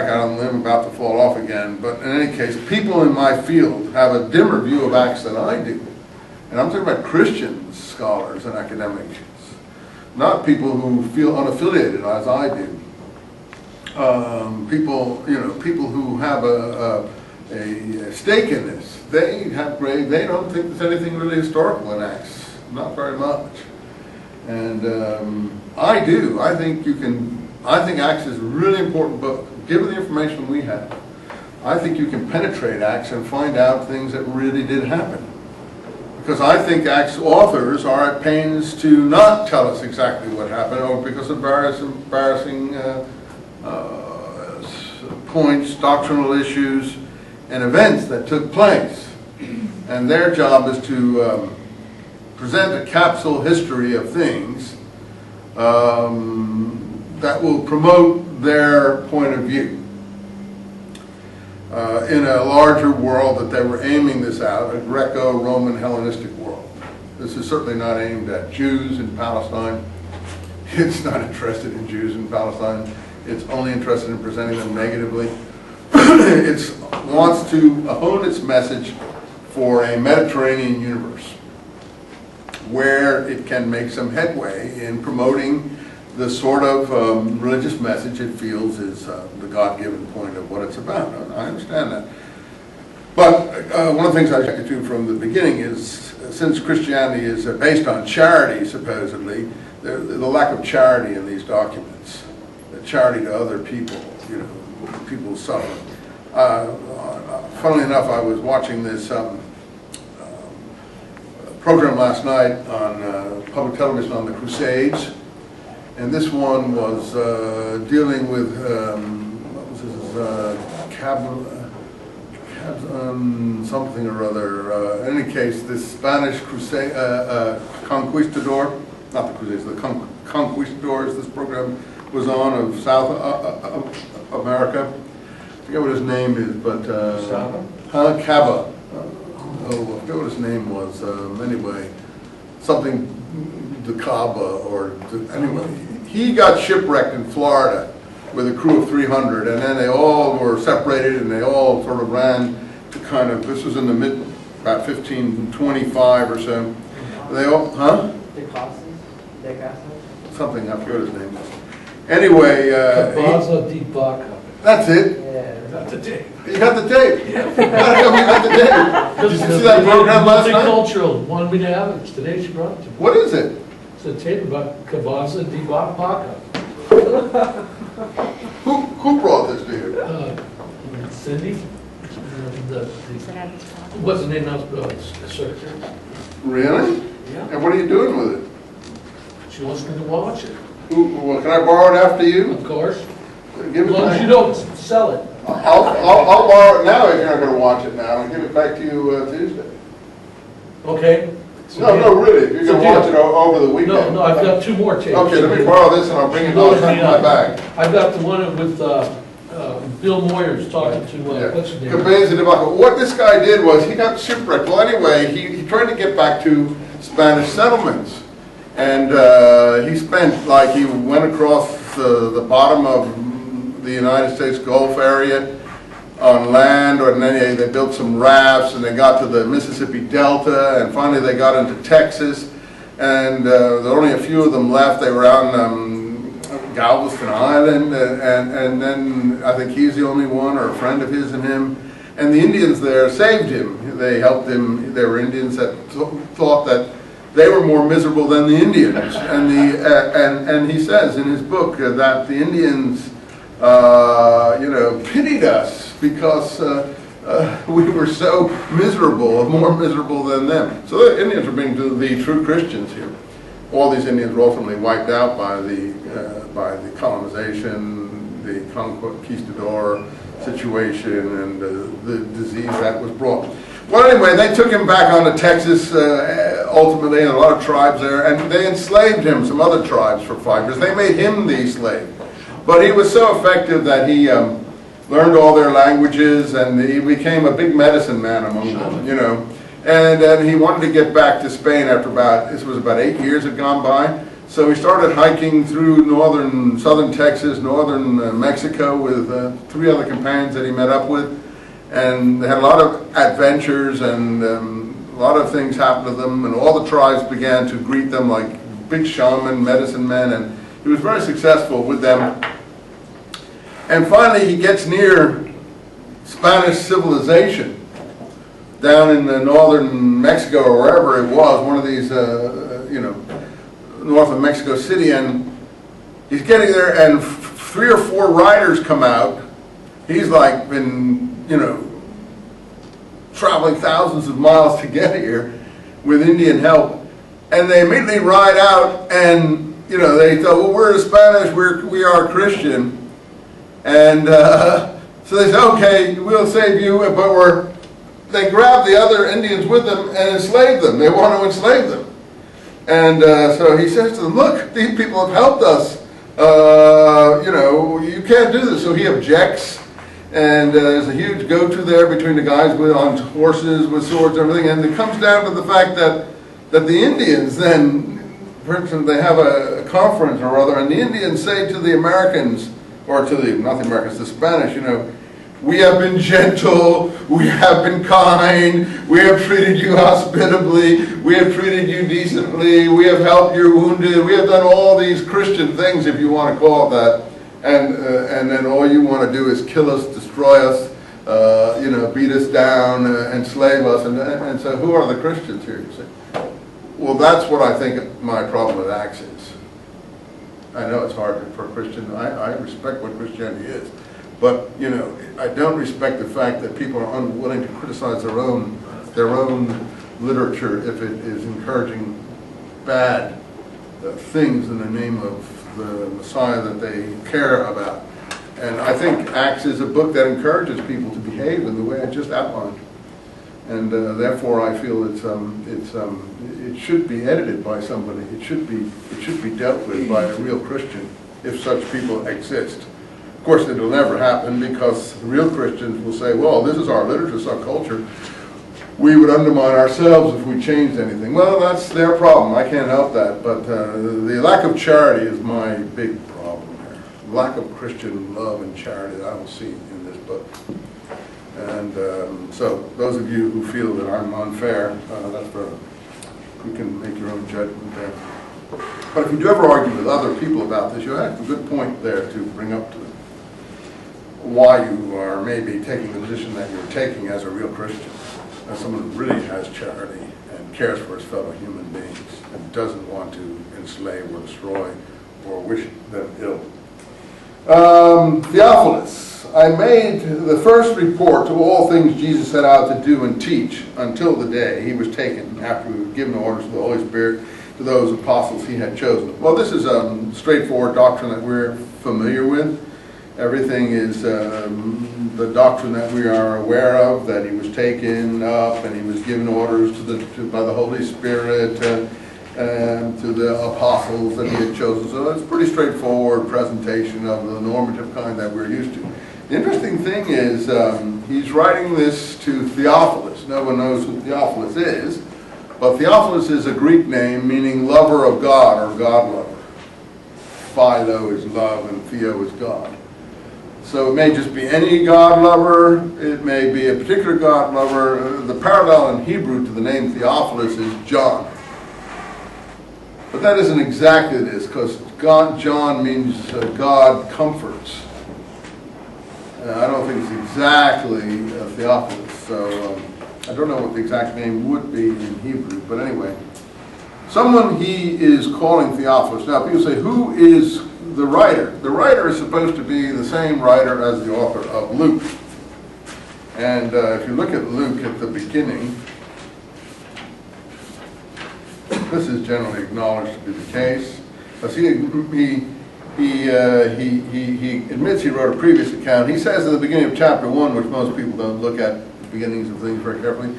back out on the limb, about to fall off again, but in any case, people in my field have a dimmer view of Acts than I do. And I'm talking about Christian scholars and academics, not people who feel unaffiliated as I do. People who have a stake in this. They don't think there's anything really historical in Acts, not very much. And I do. I think Acts is a really important book. Given the information we have, I think you can penetrate Acts and find out things that really did happen. Because I think Acts authors are at pains to not tell us exactly what happened, or because of various embarrassing points, doctrinal issues, and events that took place. And their job is to present a capsule history of things that will promote their point of view in a larger world that they were aiming this out, a Greco-Roman Hellenistic world. This is certainly not aimed at Jews in Palestine. It's not interested in Jews in Palestine. It's only interested in presenting them negatively. It wants to hone its message for a Mediterranean universe where it can make some headway in promoting the sort of religious message it feels is the God-given point of what it's about. I understand that. But one of the things I objected to from the beginning is, since Christianity is based on charity, supposedly, the lack of charity in these documents, the charity to other people, people suffering. Funnily enough, I was watching this program last night on public television on the Crusades, and this one was dealing with what was his something or other. In any case, this Spanish crusade conquistador, not the Crusades, the conquistadors. This program was on of South America. I forget what his name is, but Caba. I forget what his name was. Anyway, something de Caba anyway. He got shipwrecked in Florida with a crew of 300, and then they all were separated, and they all sort of ran to kind of. This was in the about 1525 or so. They all, something, I forget his name. Anyway, that's it. Yeah, got the tape. You got the tape. Yeah. How come you got the tape? Did you see that program last night? Multicultural wanted me to have it. Today she brought it to me. What is it? It's a tape about Cavaza di Vaca. Who brought this to you? Cindy. What's the name of the secretary? Really? Yeah. And what are you doing with it? She wants me to watch it. Well, can I borrow it after you? Of course. Give As it long as back. you don't sell it. I'll borrow it now if you're not going to watch it now. I'll give it back to you Tuesday. Okay. No, really. If you're going to watch it over the weekend. No, I've got two more tapes. Okay, let me borrow this and I'll bring it on in my bag. I've got the one with Bill Moyers talking to, what's his name? Cabeza de Vaca. What this guy did was he got shipwrecked. Well, anyway, he tried to get back to Spanish settlements. And he went across the bottom of the United States Gulf area on land, and then they built some rafts, and they got to the Mississippi Delta, and finally they got into Texas, and there were only a few of them left. They were on Galveston Island, and then I think he's the only one, or a friend of his and him, and the Indians there saved him. They helped him. There were Indians that thought that they were more miserable than the Indians, and he says in his book that the Indians pitied us because we were so miserable, more miserable than them. So the Indians were being the true Christians here. All these Indians were ultimately wiped out by the colonization, the conquistador situation, and the disease that was brought. Well, anyway, they took him back onto Texas, ultimately, and a lot of tribes there, and they enslaved him, some other tribes, for 5 years. They made him the slave. But he was so effective that he learned all their languages, and he became a big medicine man among them, And then he wanted to get back to Spain after this was about 8 years had gone by, So he started hiking through southern Texas, northern Mexico with 3 other companions that he met up with. And they had a lot of adventures, and a lot of things happened to them, and all the tribes began to greet them like big shaman, medicine men, and he was very successful with them. And finally he gets near Spanish civilization down in the northern Mexico or wherever it was, one of these, north of Mexico City, and he's getting there, and 3 or 4 riders come out. He's like been, traveling thousands of miles to get here with Indian help, and they immediately ride out, and they thought, well, we're Spanish, we are Christian, and so they said, okay, we'll save you, but they grab the other Indians with them and enslave them. They want to enslave them. And so he says to them, look, these people have helped us. You can't do this. So he objects, and there's a huge go-to there between the guys on horses with swords and everything. And it comes down to the fact that the Indians then, for instance, they have a conference or other, and the Indians say to the Americans, or not the Americans, the Spanish, we have been gentle, we have been kind, we have treated you hospitably, we have treated you decently, we have helped your wounded, we have done all these Christian things, if you want to call it that, and then all you want to do is kill us, destroy us, beat us down, enslave us, and so who are the Christians here, you see? Well, that's what I think my problem with Acts is. I know it's hard for a Christian, I respect what Christianity is. But I don't respect the fact that people are unwilling to criticize their own literature if it is encouraging bad things in the name of the Messiah that they care about. And I think Acts is a book that encourages people to behave in the way I just outlined. And therefore, I feel it should be edited by somebody. It should be dealt with by a real Christian, if such people exist. Of course, it will never happen, because real Christians will say, well, this is our literature, it's our culture. We would undermine ourselves if we changed anything. Well, that's their problem. I can't help that. But the lack of charity is my big problem here. Lack of Christian love and charity that I will see in this book. And so those of you who feel that I'm unfair, you can make your own judgment there. But if you do ever argue with other people about this, you have a good point there to bring up to them. Why you are maybe taking the position that you're taking as a real Christian, as someone who really has charity and cares for his fellow human beings and doesn't want to enslave or destroy or wish them ill. Theophilus, I made the first report to all things Jesus set out to do and teach until the day he was taken, after he was given orders of the Holy Spirit to those apostles he had chosen. Well, this is a straightforward doctrine that we're familiar with. Everything is the doctrine that we are aware of, that he was taken up and he was given orders by the Holy Spirit to the apostles that he had chosen. So it's a pretty straightforward presentation of the normative kind that we're used to. The interesting thing is he's writing this to Theophilus. No one knows who Theophilus is, but Theophilus is a Greek name meaning lover of God or God lover. Philo is love and Theo is God. So it may just be any God lover, it may be a particular God lover. The parallel in Hebrew to the name Theophilus is John. But that isn't exactly this, because John means God comforts. I don't think it's exactly Theophilus, so I don't know what the exact name would be in Hebrew, but anyway. Someone he is calling Theophilus. Now people say, who is the writer? The writer is supposed to be the same writer as the author of Luke. And if you look at Luke at the beginning, this is generally acknowledged to be the case. Because he admits he wrote a previous account. He says at the beginning of chapter 1, which most people don't look at the beginnings of things very carefully,